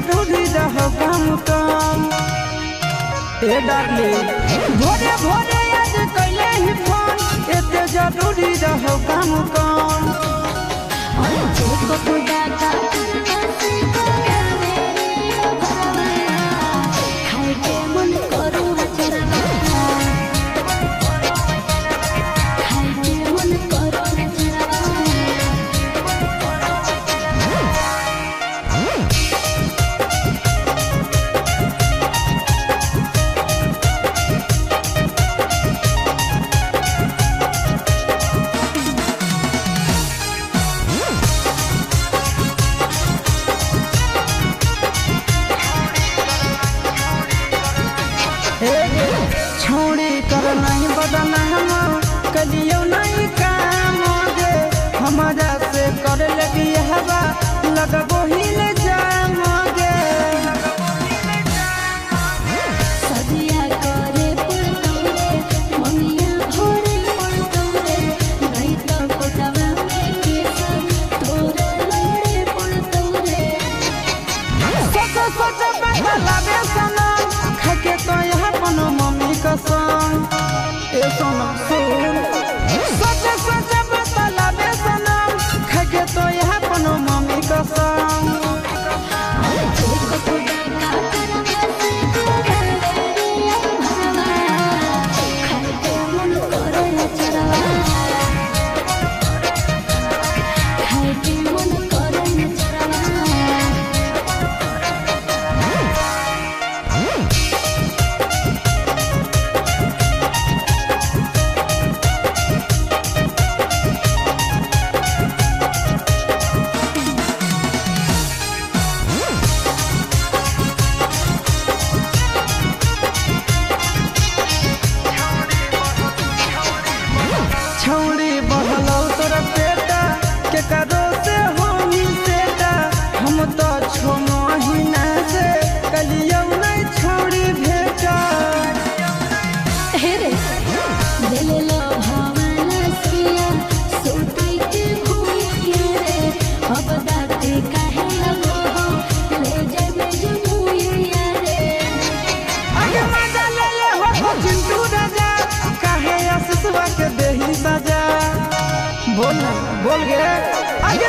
जरूरी रहो काम काम ए डार्लिंग भोरे भोरे आज कैले ही फोन एते जरूरी रहो काम काम छोड़ी कर नहीं बदना हम कलियो नहीं काम गे हमारा से कर लगी हवा लगबो ही ले जाम गे सदिया करे पुरतौरे ममिया भोरे पुरतौरे नहीं तो कोटवा में केस तोरे लड़े पुरतौरे सोच बता लागे सनम खाके तो यहाँ पनो मम्मी कसम ए सोना सुन सोच बता लागे सनम खाके तो यहाँ पनो मम्मी कसम छौड़ी बढ़लो तोरा बेटा के करो से होनी सेटा हम तो छो महीना से कलियो नहीं छौड़ी भेटा हे रे दिल लो भावना सिया सोते के भूलिया रे अब दाते काहे लगो हो ले जाबे जमुइया रे आगे मजा ले हो चिंटू राजा काहे आसुसवा के देही सजा बोल गे आगे